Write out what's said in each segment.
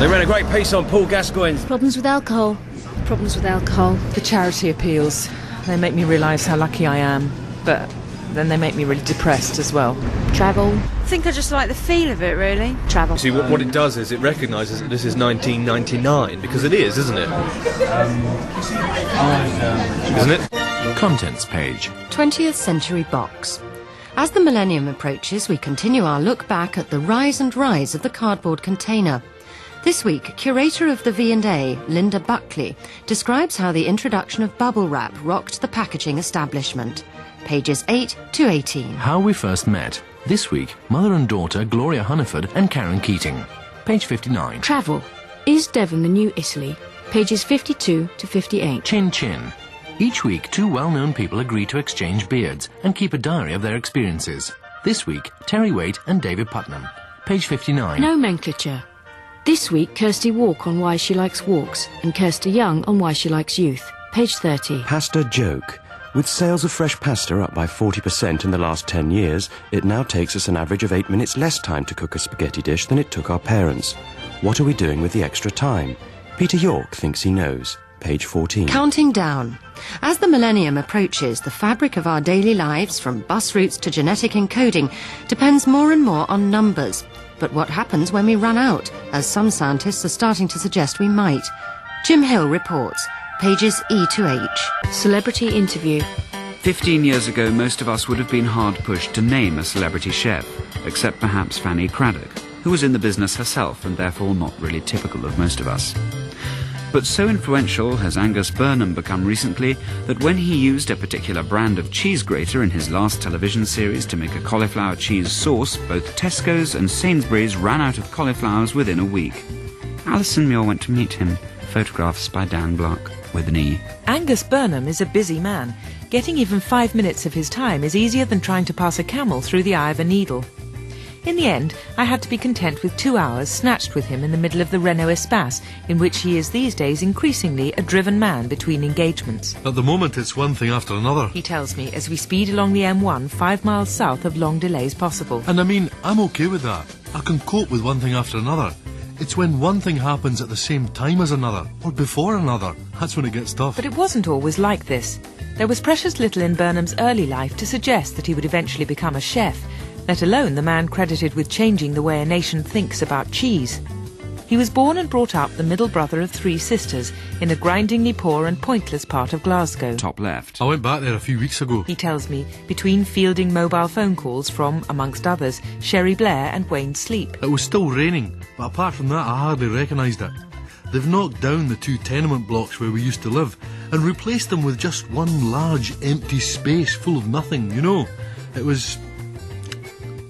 They ran a great piece on Paul Gascoigne's Problems with alcohol. Problems with alcohol. The charity appeals. They make me realise how lucky I am, but then they make me really depressed as well. Travel. I think I just like the feel of it, really. Travel. See, what it does is it recognises that this is 1999, because it is, isn't it? Isn't it? Contents page. 20th Century Box. As the millennium approaches, we continue our look back at the rise and rise of the cardboard container. This week, curator of the V&A, Linda Buckley, describes how the introduction of bubble wrap rocked the packaging establishment. Pages 8 to 18. How we first met. This week, mother and daughter Gloria Hunniford and Karen Keating. Page 59. Travel. Is Devon the new Italy? Pages 52 to 58. Chin Chin. Each week, two well-known people agree to exchange beards and keep a diary of their experiences. This week, Terry Waite and David Putnam. Page 59. Nomenclature. This week, Kirsty Walk on why she likes walks and Kirsty Young on why she likes youth. Page 30. Pasta joke. With sales of fresh pasta up by 40% in the last 10 years, it now takes us an average of 8 minutes less time to cook a spaghetti dish than it took our parents. What are we doing with the extra time? Peter York thinks he knows. Page 14. Counting down. As the millennium approaches, the fabric of our daily lives, from bus routes to genetic encoding, depends more and more on numbers. But what happens when we run out, as some scientists are starting to suggest we might? Jim Hill reports. Pages E to H. Celebrity interview. 15 years ago, most of us would have been hard-pushed to name a celebrity chef, except perhaps Fanny Craddock, who was in the business herself and therefore not really typical of most of us. But so influential has Angus Burnham become recently that when he used a particular brand of cheese grater in his last television series to make a cauliflower cheese sauce, both Tesco's and Sainsbury's ran out of cauliflowers within a week. Alison Muir went to meet him. Photographs by Dan Block, with an E. Angus Burnham is a busy man. Getting even 5 minutes of his time is easier than trying to pass a camel through the eye of a needle. In the end, I had to be content with 2 hours snatched with him in the middle of the Renault Espace, in which he is these days increasingly a driven man between engagements. At the moment, it's one thing after another. He tells me as we speed along the M1 5 miles south of long delays possible. And I mean, I'm okay with that. I can cope with one thing after another. It's when one thing happens at the same time as another, or before another, that's when it gets tough. But it wasn't always like this. There was precious little in Burnham's early life to suggest that he would eventually become a chef, let alone the man credited with changing the way a nation thinks about cheese. He was born and brought up the middle brother of 3 sisters in a grindingly poor and pointless part of Glasgow. Top left. I went back there a few weeks ago. He tells me, between fielding mobile phone calls from, amongst others, Sherry Blair and Wayne Sleep. It was still raining, but apart from that I hardly recognised it. They've knocked down the 2 tenement blocks where we used to live and replaced them with just one large empty space full of nothing, you know. It was...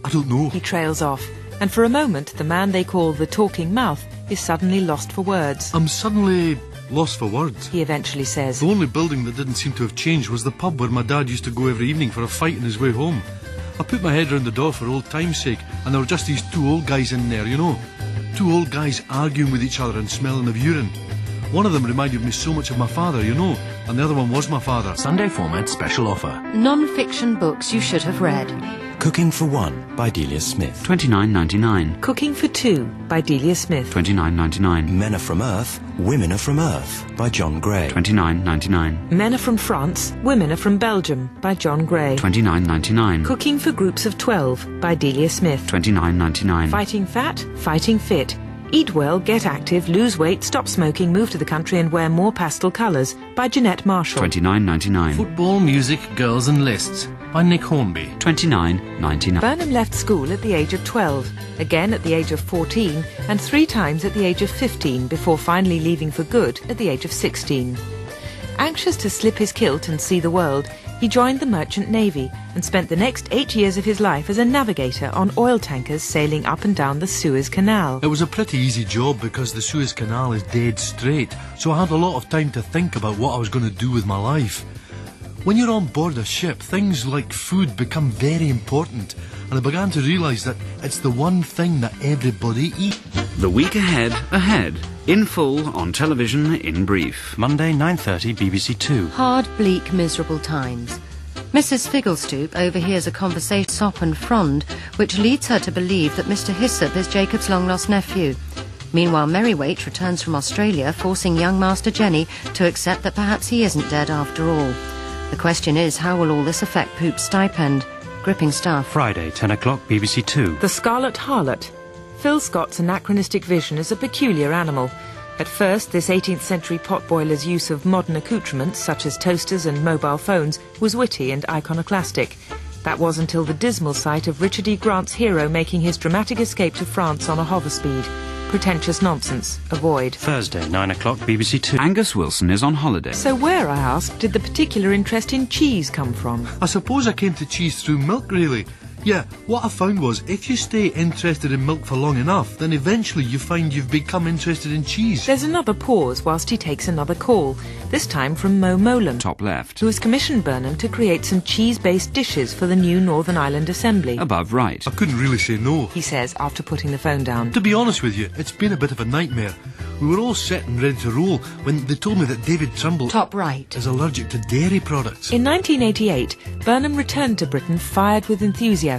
I don't know. He trails off, and for a moment the man they call the talking mouth is suddenly lost for words. I'm suddenly lost for words. He eventually says. The only building that didn't seem to have changed was the pub where my dad used to go every evening for a fight on his way home. I put my head round the door for old time's sake, and there were just these 2 old guys in there, you know. 2 old guys arguing with each other and smelling of urine. One of them reminded me so much of my father, you know, and the other one was my father. Sunday Format special offer. Non-fiction books you should have read. Cooking for One by Delia Smith. $29.99. Cooking for Two by Delia Smith. $29.99. Men Are From Earth, Women Are From Earth by John Gray. $29.99. Men Are From France, Women Are From Belgium by John Gray. $29.99. Cooking for Groups of 12 by Delia Smith. $29.99. Fighting Fat, Fighting Fit. Eat Well, Get Active, Lose Weight, Stop Smoking, Move to the Country and Wear More Pastel Colours by Jeanette Marshall. $29.99. Football, Music, Girls and Lists by Nick Hornby. $29.99. Burnham left school at the age of 12, again at the age of 14, and 3 times at the age of 15 before finally leaving for good at the age of 16. Anxious to slip his kilt and see the world, he joined the Merchant Navy and spent the next 8 years of his life as a navigator on oil tankers sailing up and down the Suez Canal. It was a pretty easy job because the Suez Canal is dead straight, so I had a lot of time to think about what I was going to do with my life. When you're on board a ship, things like food become very important, and I began to realise that it's the one thing that everybody eats. The week ahead, in full, on television, in brief. Monday, 9:30, BBC 2. Hard, bleak, miserable times. Mrs. Figglestoop overhears a conversation Sop and Frond, which leads her to believe that Mr. Hyssop is Jacob's long-lost nephew. Meanwhile, Merrywaite returns from Australia, forcing young Master Jenny to accept that perhaps he isn't dead after all. The question is, how will all this affect Poop's stipend? Gripping stuff. Friday, 10 o'clock, BBC Two. The Scarlet Harlot. Phil Scott's anachronistic vision is a peculiar animal. At first, this 18th century potboiler's use of modern accoutrements, such as toasters and mobile phones, was witty and iconoclastic. That was until the dismal sight of Richard E. Grant's hero making his dramatic escape to France on a hover speed. Pretentious nonsense. Avoid. Thursday, 9 o'clock, BBC Two. Angus Wilson is on holiday. So where, I asked, did the particular interest in cheese come from? I suppose I came to cheese through milk, really. Yeah, what I found was, if you stay interested in milk for long enough, then eventually you find you've become interested in cheese. There's another pause whilst he takes another call, this time from Mo Molan, Top left. who has commissioned Burnham to create some cheese-based dishes for the new Northern Ireland Assembly. Above right. I couldn't really say no. He says after putting the phone down. To be honest with you, it's been a bit of a nightmare. We were all set and ready to roll when they told me that David Trimble Top right. is allergic to dairy products. In 1988, Burnham returned to Britain fired with enthusiasm,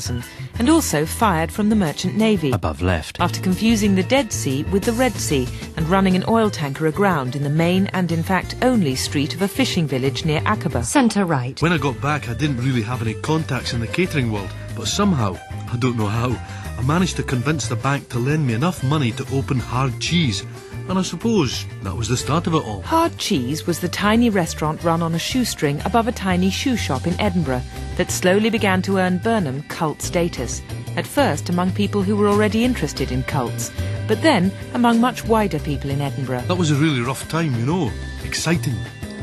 and also fired from the Merchant Navy. Above left. After confusing the Dead Sea with the Red Sea and running an oil tanker aground in the main and in fact only street of a fishing village near Aqaba. Centre right. When I got back, I didn't really have any contacts in the catering world, but somehow, I don't know how, I managed to convince the bank to lend me enough money to open Hard Cheese. And I suppose that was the start of it all. Hard Cheese was the tiny restaurant run on a shoestring above a tiny shoe shop in Edinburgh that slowly began to earn Burnham cult status. At first among people who were already interested in cults, but then among much wider people in Edinburgh. That was a really rough time, you know. Exciting.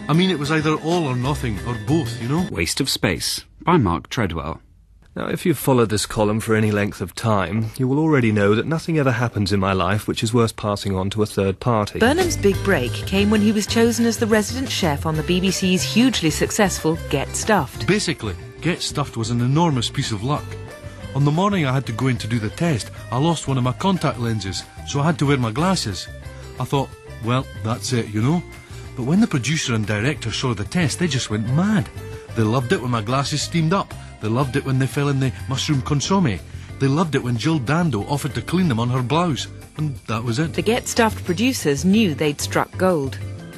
I mean, it was either all or nothing, or both, you know. Waste of Space by Mark Treadwell. Now, if you've followed this column for any length of time, you will already know that nothing ever happens in my life which is worth passing on to a third party. Burnham's big break came when he was chosen as the resident chef on the BBC's hugely successful Get Stuffed. Basically, Get Stuffed was an enormous piece of luck. On the morning I had to go in to do the test, I lost one of my contact lenses, so I had to wear my glasses. I thought, well, that's it, you know. But when the producer and director saw the test, they just went mad. They loved it when my glasses steamed up. They loved it when they fell in the mushroom consomme. They loved it when Jill Dando offered to clean them on her blouse. And that was it. The Get Stuffed producers knew they'd struck gold.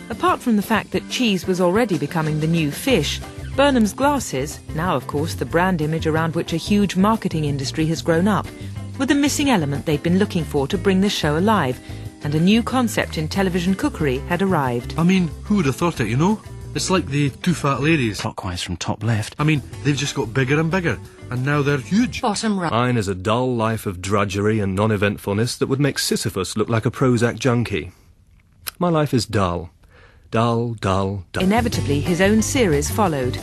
Apart from the fact that cheese was already becoming the new fish, Burnham's glasses, now of course the brand image around which a huge marketing industry has grown up, were the missing element they'd been looking for to bring the show alive, and a new concept in television cookery had arrived. I mean, who would have thought it, you know? It's like the two fat ladies. Clockwise from top left. I mean, they've just got bigger and bigger, and now they're huge. Bottom right. Mine is a dull life of drudgery and non-eventfulness that would make Sisyphus look like a Prozac junkie. My life is dull. Dull, dull, dull. Inevitably, his own series followed.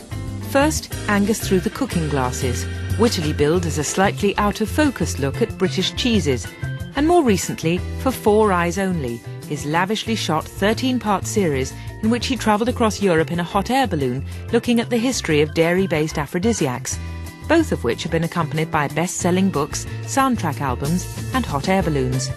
First, Angus Through the Cooking Glasses, wittily billed as a slightly out-of-focus look at British cheeses, and more recently, For Four Eyes Only, his lavishly shot 13-part series in which he travelled across Europe in a hot air balloon looking at the history of dairy-based aphrodisiacs, both of which have been accompanied by best-selling books, soundtrack albums and hot air balloons.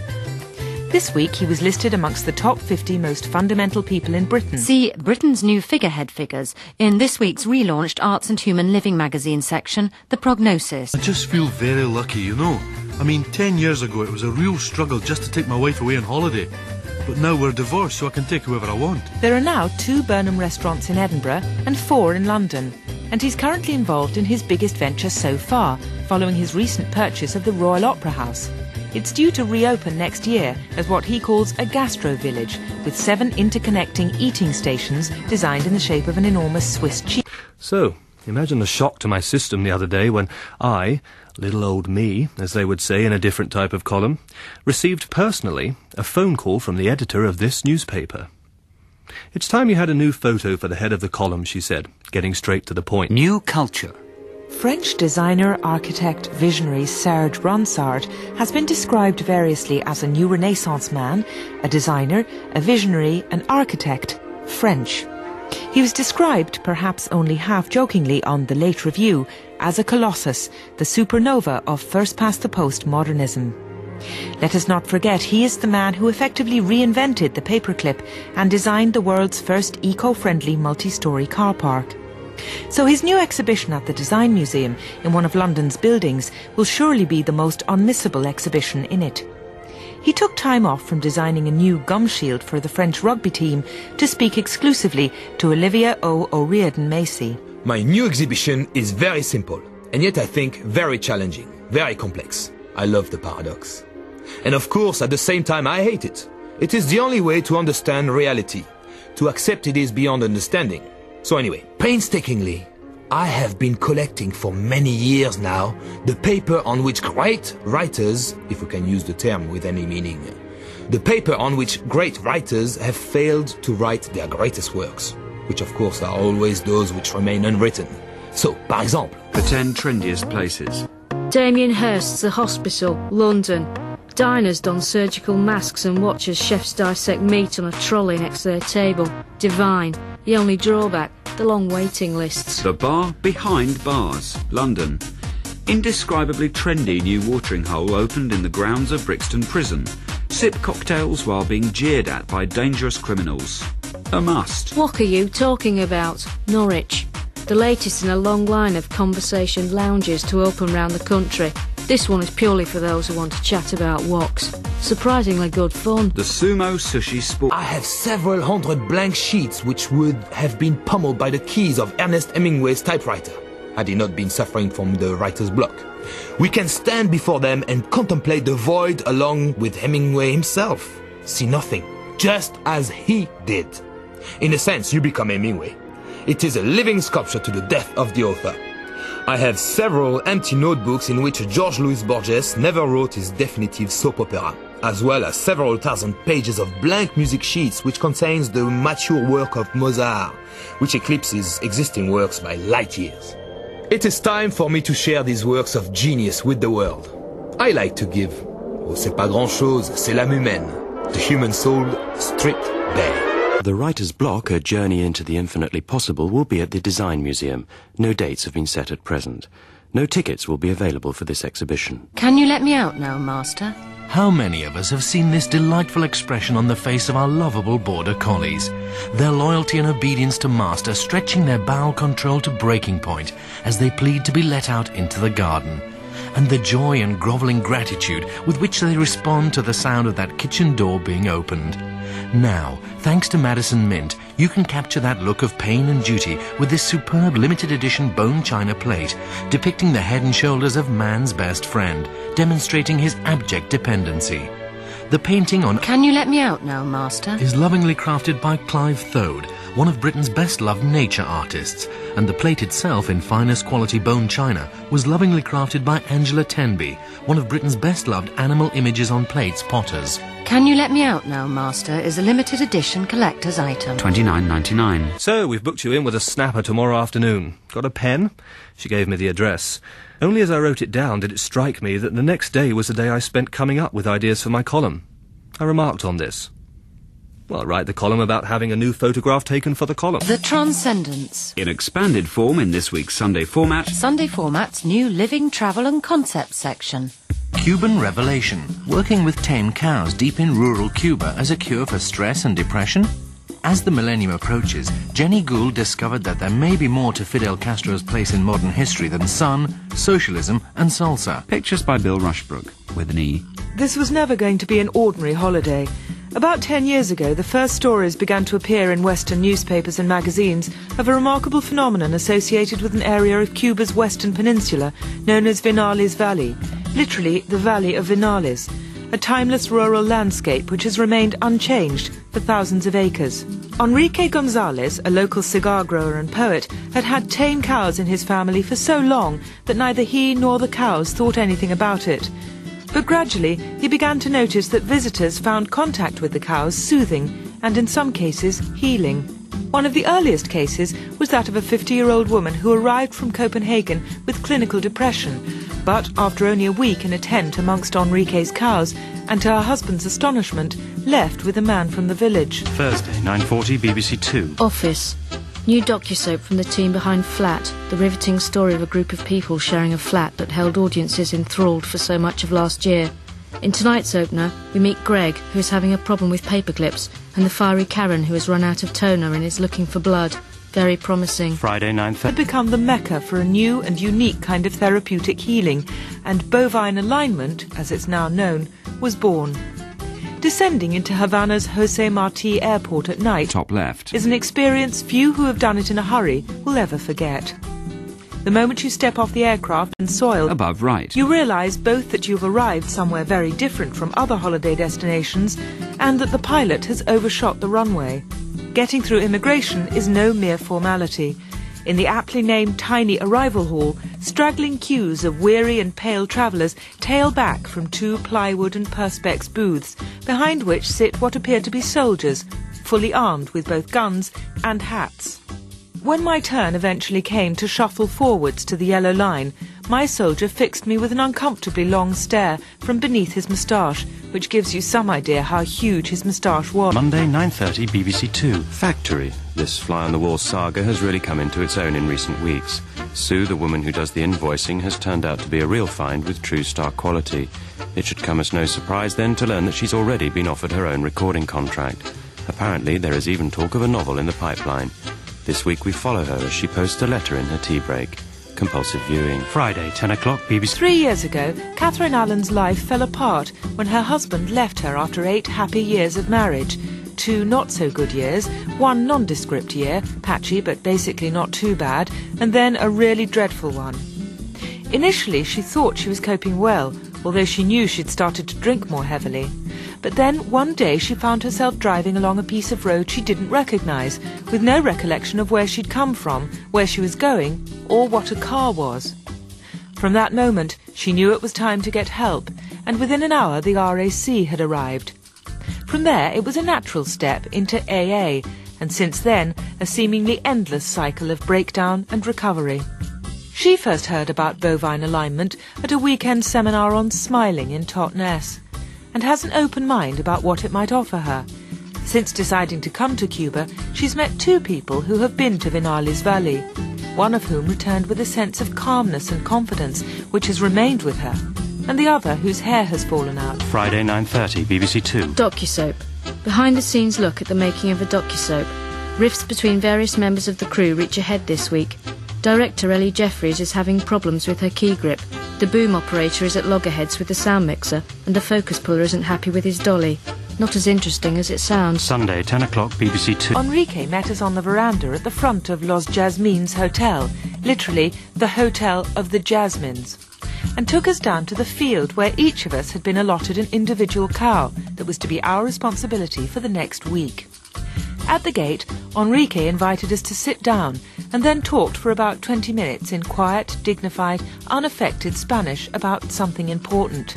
This week he was listed amongst the top 50 most fundamental people in Britain. See Britain's new figurehead figures in this week's relaunched Arts and Human Living magazine section, The Prognosis. I just feel very lucky, you know. I mean, 10 years ago it was a real struggle just to take my wife away on holiday. But now we're divorced, so I can take whoever I want. There are now 2 Burnham restaurants in Edinburgh and 4 in London, and he's currently involved in his biggest venture so far, following his recent purchase of the Royal Opera House. It's due to reopen next year as what he calls a gastro village, with 7 interconnecting eating stations designed in the shape of an enormous Swiss cheese. So, imagine the shock to my system the other day when I, little old me, as they would say in a different type of column, received personally a phone call from the editor of this newspaper. "It's time you had a new photo for the head of the column," she said, getting straight to the point. New culture. French designer, architect, visionary Serge Ronsard has been described variously as a new Renaissance man, a designer, a visionary, an architect, French. He was described, perhaps only half-jokingly on The Late Review, as a colossus, the supernova of first-past-the-post modernism. Let us not forget he is the man who effectively reinvented the paperclip and designed the world's first eco-friendly multi-storey car park. So his new exhibition at the Design Museum in one of London's buildings will surely be the most unmissable exhibition in it. He took time off from designing a new gum shield for the French rugby team to speak exclusively to Olivia O'Riordan Macy. My new exhibition is very simple, and yet I think very challenging, very complex. I love the paradox. And of course, at the same time, I hate it. It is the only way to understand reality, to accept it is beyond understanding. So anyway, painstakingly, I have been collecting for many years now the paper on which great writers, if we can use the term with any meaning, the paper on which great writers have failed to write their greatest works, which of course are always those which remain unwritten. So, par exemple, The 10 trendiest places. Damien Hirst's The Hospital, London. Diners don surgical masks and watch as chefs dissect meat on a trolley next to their table. Divine. The only drawback, the long waiting lists. The Bar Behind Bars, London. Indescribably trendy new watering hole opened in the grounds of Brixton Prison. Sip cocktails while being jeered at by dangerous criminals. A must. What are you talking about? Norwich. The latest in a long line of conversation lounges to open round the country. This one is purely for those who want to chat about woks. Surprisingly good fun. The Sumo Sushi Sport. I have several hundred blank sheets which would have been pummeled by the keys of Ernest Hemingway's typewriter, had he not been suffering from the writer's block. We can stand before them and contemplate the void along with Hemingway himself. See nothing, just as he did. In a sense, you become Hemingway. It is a living sculpture to the death of the author. I have several empty notebooks in which George Louis Borges never wrote his definitive soap opera, as well as several thousand pages of blank music sheets which contains the mature work of Mozart, which eclipses existing works by light years. It is time for me to share these works of genius with the world. I like to give. Oh, c'est pas grand-chose, c'est l'âme humaine, the human soul stripped bare. The writer's block, A Journey into the Infinitely Possible, will be at the Design Museum. No dates have been set at present. No tickets will be available for this exhibition. Can you let me out now, Master? How many of us have seen this delightful expression on the face of our lovable border collies? Their loyalty and obedience to Master stretching their bowel control to breaking point as they plead to be let out into the garden. And the joy and grovelling gratitude with which they respond to the sound of that kitchen door being opened. Now, thanks to Madison Mint, you can capture that look of pain and duty with this superb limited edition bone china plate, depicting the head and shoulders of man's best friend, demonstrating his abject dependency. The painting on Can you let me out now, Master? is lovingly crafted by Clive Thode, one of Britain's best-loved nature artists, and the plate itself in finest quality bone china was lovingly crafted by Angela Tenby, one of Britain's best-loved animal images on plates potters. Can you let me out now, Master is a limited edition collector's item. $29.99. So, we've booked you in with a snapper tomorrow afternoon. Got a pen? She gave me the address. Only as I wrote it down did it strike me that the next day was the day I spent coming up with ideas for my column. I remarked on this. Well, I write the column about having a new photograph taken for the column. The Transcendence. In expanded form in this week's Sunday Format. Sunday Format's new living, travel and concept section. Cuban Revelation, working with tame cows deep in rural Cuba as a cure for stress and depression. As the millennium approaches, Jenny Gould discovered that there may be more to Fidel Castro's place in modern history than sun, socialism and salsa. Pictures by Bill Rushbrook, with an E. This was never going to be an ordinary holiday. About 10 years ago, the first stories began to appear in Western newspapers and magazines of a remarkable phenomenon associated with an area of Cuba's western peninsula known as Vinales Valley, literally the Valley of Vinales, a timeless rural landscape which has remained unchanged for thousands of acres. Enrique Gonzalez, a local cigar grower and poet, had had tame cows in his family for so long that neither he nor the cows thought anything about it. But gradually, he began to notice that visitors found contact with the cows soothing and, in some cases, healing. One of the earliest cases was that of a 50-year-old woman who arrived from Copenhagen with clinical depression, but after only a week in a tent amongst Enrique's cows, and to her husband's astonishment, left with a man from the village. Thursday, 9:40, BBC 2. Office. New docusoap from the team behind Flat, the riveting story of a group of people sharing a flat that held audiences enthralled for so much of last year. In tonight's opener, we meet Greg, who is having a problem with paperclips, and the fiery Karen, who has run out of toner and is looking for blood. Very promising. Friday, 9:30. Had become the mecca for a new and unique kind of therapeutic healing, and bovine alignment, as it's now known, was born. Descending into Havana's Jose Marti airport at night, top left, is an experience few who have done it in a hurry will ever forget. The moment you step off the aircraft and soil, above right, you realise both that you've arrived somewhere very different from other holiday destinations and that the pilot has overshot the runway. Getting through immigration is no mere formality. In the aptly named tiny arrival hall, straggling queues of weary and pale travellers tail back from 2 plywood and perspex booths, behind which sit what appear to be soldiers, fully armed with both guns and hats. When my turn eventually came to shuffle forwards to the yellow line, my soldier fixed me with an uncomfortably long stare from beneath his moustache, which gives you some idea how huge his moustache was. Monday, 9:30, BBC Two. Factory. This fly-on-the-wall saga has really come into its own in recent weeks. Sue, the woman who does the invoicing, has turned out to be a real find with true star quality. It should come as no surprise then to learn that she's already been offered her own recording contract. Apparently there is even talk of a novel in the pipeline. This week we follow her as she posts a letter in her tea break. Compulsive viewing. Friday, 10 o'clock, BBC. 3 years ago, Catherine Allen's life fell apart when her husband left her after 8 happy years of marriage. 2 not-so-good years, 1 nondescript year, patchy but basically not too bad, and then a really dreadful one. Initially, she thought she was coping well, although she knew she'd started to drink more heavily. But then, one day, she found herself driving along a piece of road she didn't recognise, with no recollection of where she'd come from, where she was going, or what a car was. From that moment, she knew it was time to get help, and within an hour the RAC had arrived. From there, it was a natural step into AA, and since then, a seemingly endless cycle of breakdown and recovery. She first heard about bovine alignment at a weekend seminar on smiling in Totnes, and has an open mind about what it might offer her. Since deciding to come to Cuba, she's met 2 people who have been to Vinales Valley, one of whom returned with a sense of calmness and confidence which has remained with her, and the other whose hair has fallen out. Friday, 9:30, BBC Two. Docusoap. Behind-the-scenes look at the making of a docusoap. Rifts between various members of the crew reach a head this week. Director Ellie Jeffries is having problems with her key grip. The boom operator is at loggerheads with the sound mixer, and the focus puller isn't happy with his dolly. Not as interesting as it sounds. Sunday, 10 o'clock, BBC Two. Enrique met us on the veranda at the front of Los Jasmines Hotel, literally the Hotel of the Jasmines, and took us down to the field where each of us had been allotted an individual cow that was to be our responsibility for the next week. At the gate, Enrique invited us to sit down and then talked for about 20 minutes in quiet, dignified, unaffected Spanish about something important.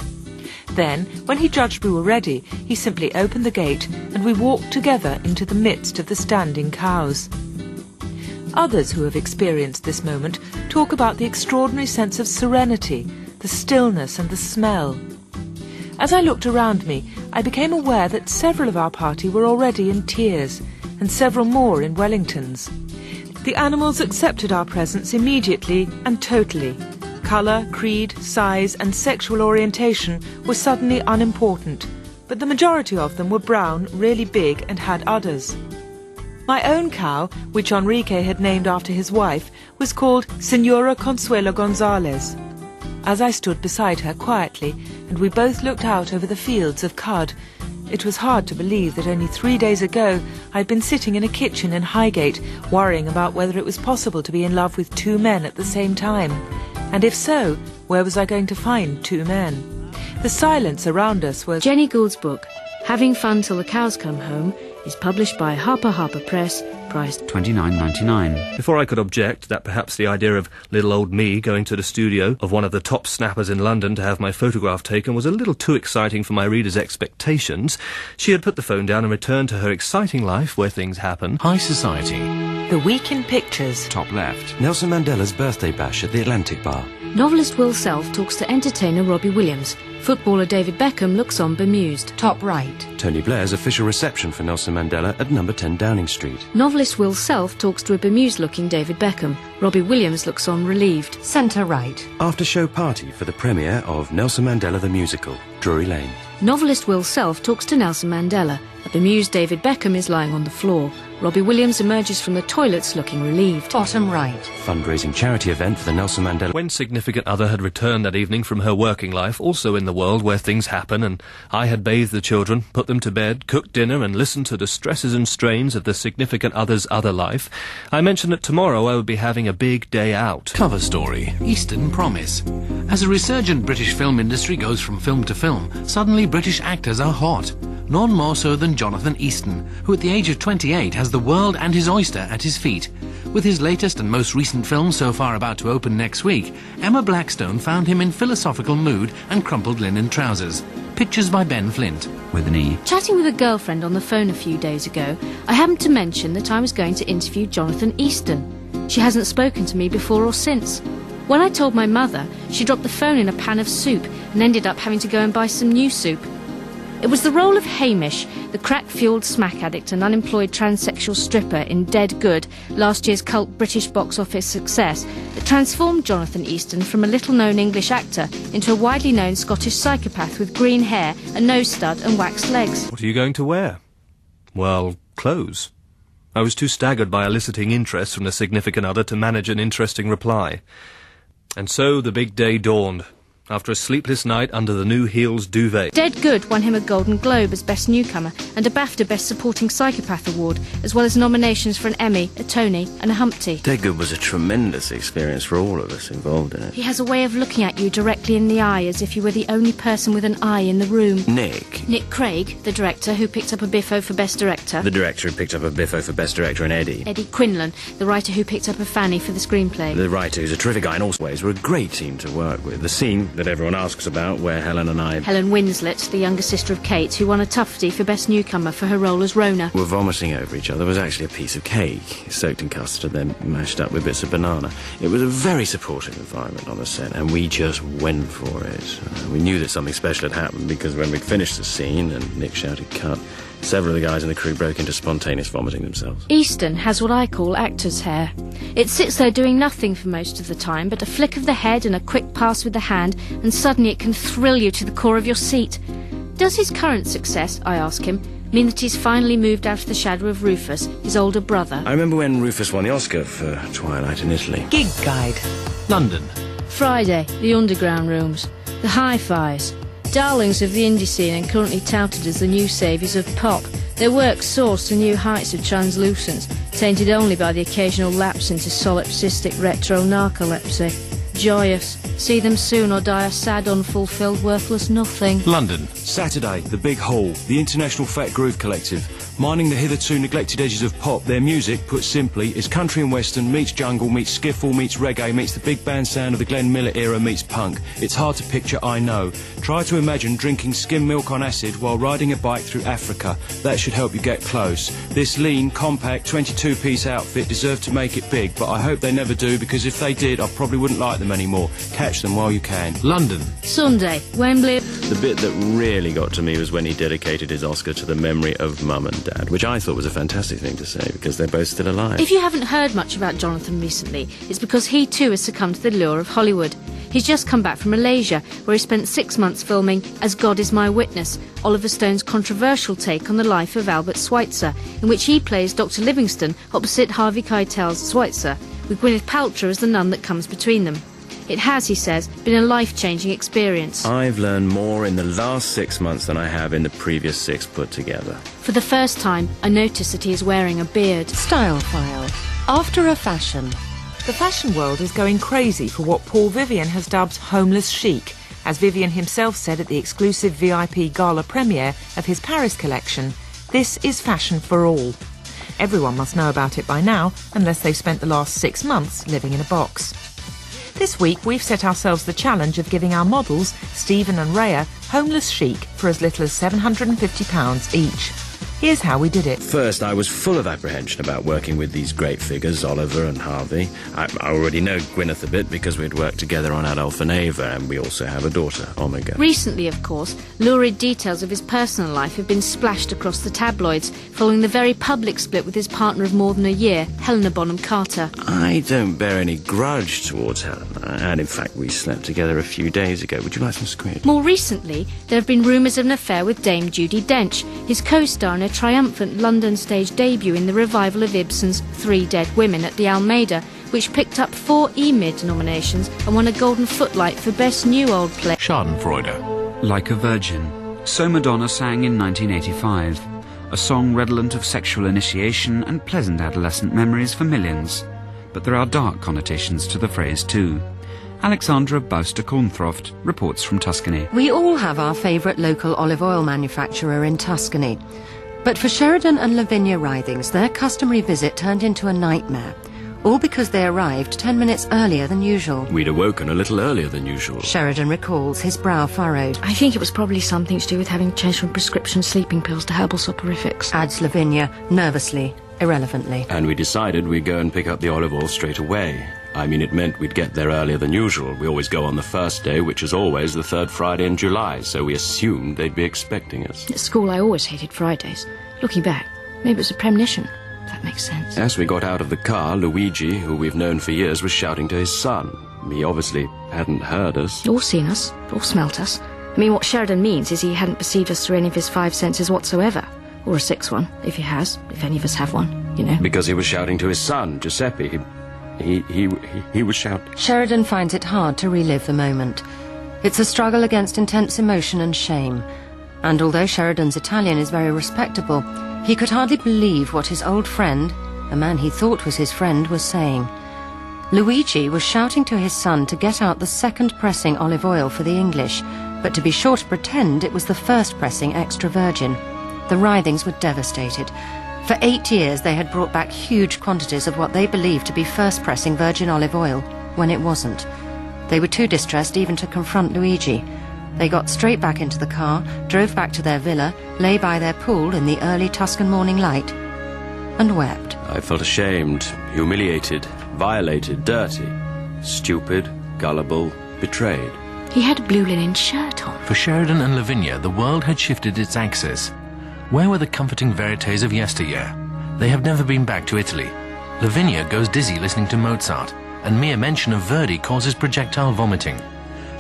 Then, when he judged we were ready, he simply opened the gate and we walked together into the midst of the standing cows. Others who have experienced this moment talk about the extraordinary sense of serenity, the stillness and the smell. As I looked around me, I became aware that several of our party were already in tears, and several more in Wellingtons. The animals accepted our presence immediately and totally. Colour, creed, size and sexual orientation were suddenly unimportant, but the majority of them were brown, really big and had udders. My own cow, which Enrique had named after his wife, was called Senora Consuelo González. As I stood beside her quietly, and we both looked out over the fields of cud, it was hard to believe that only 3 days ago I'd been sitting in a kitchen in Highgate, worrying about whether it was possible to be in love with 2 men at the same time. And if so, where was I going to find 2 men? The silence around us was... Jenny Gould's book, Having Fun Till the Cows Come Home, is published by Harper Press, priced $29.99. Before I could object that perhaps the idea of little old me going to the studio of one of the top snappers in London to have my photograph taken was a little too exciting for my readers' expectations, she had put the phone down and returned to her exciting life where things happen. High society. The Week in Pictures. Top left. Nelson Mandela's birthday bash at the Atlantic Bar. Novelist Will Self talks to entertainer Robbie Williams. Footballer David Beckham looks on bemused. Top right. Tony Blair's official reception for Nelson Mandela at number 10 Downing Street. Novelist Will Self talks to a bemused-looking David Beckham. Robbie Williams looks on relieved. Centre right. After-show party for the premiere of Nelson Mandela the Musical, Drury Lane. Novelist Will Self talks to Nelson Mandela. A bemused David Beckham is lying on the floor. Robbie Williams emerges from the toilets looking relieved. Bottom right. Fundraising charity event for the Nelson Mandela... When significant other had returned that evening from her working life, also in the world where things happen, and I had bathed the children, put them to bed, cooked dinner, and listened to the stresses and strains of the significant other's other life, I mentioned that tomorrow I would be having a big day out. Cover story, Easton promise. As a resurgent British film industry goes from film to film, suddenly British actors are hot. None more so than Jonathan Easton, who at the age of 28 has the world and his oyster at his feet. With his latest and most recent film so far about to open next week, Emma Blackstone found him in philosophical mood and crumpled linen trousers. Pictures by Ben Flint. With an E. Chatting with a girlfriend on the phone a few days ago, I happened to mention that I was going to interview Jonathan Easton. She hasn't spoken to me before or since. When I told my mother, she dropped the phone in a pan of soup and ended up having to go and buy some new soup. It was the role of Hamish, the crack-fueled smack addict and unemployed transsexual stripper in Dead Good, last year's cult British box office success, that transformed Jonathan Easton from a little-known English actor into a widely known Scottish psychopath with green hair, a nose stud and waxed legs. What are you going to wear? Well, clothes. I was too staggered by eliciting interest from the significant other to manage an interesting reply. And so the big day dawned. After a sleepless night under the New Heels duvet. Dead Good won him a Golden Globe as Best Newcomer and a BAFTA Best Supporting Psychopath Award, as well as nominations for an Emmy, a Tony and a Humpty. Dead Good was a tremendous experience for all of us involved in it. He has a way of looking at you directly in the eye, as if you were the only person with an eye in the room. Nick Craig, the director who picked up a Biffo for Best Director. The director who picked up a Biffo for Best Director, and Eddie Quinlan, the writer who picked up a Fanny for the screenplay. The writer, who's a terrific guy in all ways, were a great team to work with. The scene that everyone asks about, where Helen Winslet, the younger sister of Kate, who won a Tufty for Best Newcomer for her role as Rona, were vomiting over each other, was actually a piece of cake, soaked in custard, then mashed up with bits of banana. It was a very supportive environment on the set, and we just went for it. We knew that something special had happened, because when we finished the scene and Nick shouted cut, several of the guys in the crew broke into spontaneous vomiting themselves. Easton has what I call actor's hair. It sits there doing nothing for most of the time, but a flick of the head and a quick pass with the hand, and suddenly it can thrill you to the core of your seat. Does his current success, I ask him, mean that he's finally moved out of the shadow of Rufus, his older brother? I remember when Rufus won the Oscar for Twilight in Italy. Gig Guide. London. Friday, the underground rooms, the hi-fis. Darlings of the indie scene and currently touted as the new saviours of pop. Their work soars to new heights of translucence, tainted only by the occasional lapse into solipsistic retro-narcolepsy. Joyous. See them soon or die a sad, unfulfilled, worthless nothing. London. Saturday, the Big Hall, the International Fat Groove Collective. Mining the hitherto neglected edges of pop, their music, put simply, is country and western, meets jungle, meets skiffle, meets reggae, meets the big band sound of the Glenn Miller era, meets punk. It's hard to picture, I know. Try to imagine drinking skim milk on acid while riding a bike through Africa. That should help you get close. This lean, compact, 22-piece outfit deserved to make it big, but I hope they never do, because if they did, I probably wouldn't like them anymore. Catch them while you can. London. Sunday, Wembley. The bit that really got to me was when he dedicated his Oscar to the memory of Mum and Dad, which I thought was a fantastic thing to say, because they're both still alive. If you haven't heard much about Jonathan recently, it's because he too has succumbed to the lure of Hollywood. He's just come back from Malaysia, where he spent 6 months filming As God Is My Witness, Oliver Stone's controversial take on the life of Albert Schweitzer, in which he plays Dr. Livingston opposite Harvey Keitel's Schweitzer, with Gwyneth Paltrow as the nun that comes between them. It has, he says, been a life-changing experience. I've learned more in the last 6 months than I have in the previous 6 put together. For the first time, I notice that he is wearing a beard. Style File. After a fashion. The fashion world is going crazy for what Paul Vivian has dubbed homeless chic, as Vivian himself said at the exclusive VIP gala premiere of his Paris collection. This is fashion for all. Everyone must know about it by now, unless they've spent the last 6 months living in a box. This week we've set ourselves the challenge of giving our models, Stephen and Rhea, homeless chic for as little as £750 each. Here's how we did it. First, I was full of apprehension about working with these great figures, Oliver and Harvey. I already know Gwyneth a bit because we'd worked together on Adolf and Eva, and we also have a daughter, Omega. Recently, of course, lurid details of his personal life have been splashed across the tabloids, following the very public split with his partner of more than a year, Helena Bonham Carter. I don't bear any grudge towards Helena, and in fact we slept together a few days ago. Would you like some squid? More recently, there have been rumours of an affair with Dame Judi Dench, his co-star in their triumphant London stage debut in the revival of Ibsen's Three Dead Women at the Almeida, which picked up 4 EMID nominations and won a Golden Footlight for Best New Old Play. Schadenfreude. Like a Virgin. So Madonna sang in 1985. A song redolent of sexual initiation and pleasant adolescent memories for millions. But there are dark connotations to the phrase too. Alexandra Bauster-Cornthroft reports from Tuscany. We all have our favourite local olive oil manufacturer in Tuscany. But for Sheridan and Lavinia Rythings, their customary visit turned into a nightmare. All because they arrived 10 minutes earlier than usual. We'd awoken a little earlier than usual. Sheridan recalls, his brow furrowed. I think it was probably something to do with having changed from prescription sleeping pills to herbal soporifics. Adds Lavinia, nervously, irrelevantly. And we decided we'd go and pick up the olive oil straight away. I mean, it meant we'd get there earlier than usual. We always go on the first day, which is always the 3rd Friday in July, so we assumed they'd be expecting us. At school, I always hated Fridays. Looking back, maybe it was a premonition. That makes sense. As we got out of the car, Luigi, who we've known for years, was shouting to his son. He obviously hadn't heard us. Or seen us, or smelt us. I mean, what Sheridan means is he hadn't perceived us through any of his 5 senses whatsoever. Or a 6th one, if he has, if any of us have one, you know. Because he was shouting to his son, Giuseppe. He was shouting. Sheridan finds it hard to relive the moment. It's a struggle against intense emotion and shame. And although Sheridan's Italian is very respectable, he could hardly believe what his old friend, a man he thought was his friend, was saying. Luigi was shouting to his son to get out the 2nd pressing olive oil for the English, but to be sure to pretend it was the 1st pressing extra virgin. The Rythings were devastated. For 8 years they had brought back huge quantities of what they believed to be 1st pressing virgin olive oil, when it wasn't. They were too distressed even to confront Luigi. They got straight back into the car, drove back to their villa, lay by their pool in the early Tuscan morning light, and wept. I felt ashamed, humiliated, violated, dirty, stupid, gullible, betrayed. He had a blue linen shirt on. For Sheridan and Lavinia, the world had shifted its axis. Where were the comforting verités of yesteryear? They have never been back to Italy. Lavinia goes dizzy listening to Mozart, and mere mention of Verdi causes projectile vomiting.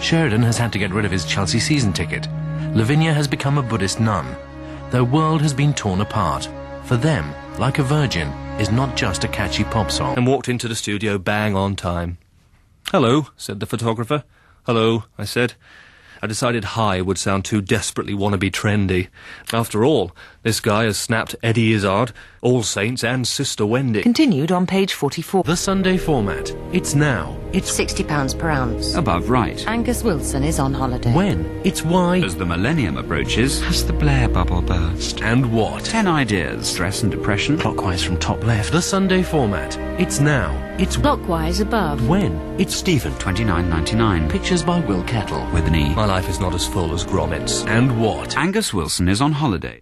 Sheridan has had to get rid of his Chelsea season ticket. Lavinia has become a Buddhist nun. Their world has been torn apart. For them, Like a Virgin is not just a catchy pop song. And walked into the studio bang on time. "Hello," said the photographer. "Hello," I said. I decided hi would sound too desperately wannabe trendy. After all, this guy has snapped Eddie Izzard, All Saints and Sister Wendy. Continued on page 44. The Sunday Format. It's now. It's £60 per ounce. Above right. Angus Wilson is on holiday. When? It's why. As the millennium approaches, has the Blair bubble burst? And what? 10 ideas. Stress and depression. Clockwise from top left. The Sunday Format. It's now. It's Clockwise above. when? It's Stephen. $29.99. Pictures by Will Kettle. With an E. My life is not as full as Gromit's. And what? Angus Wilson is on holiday.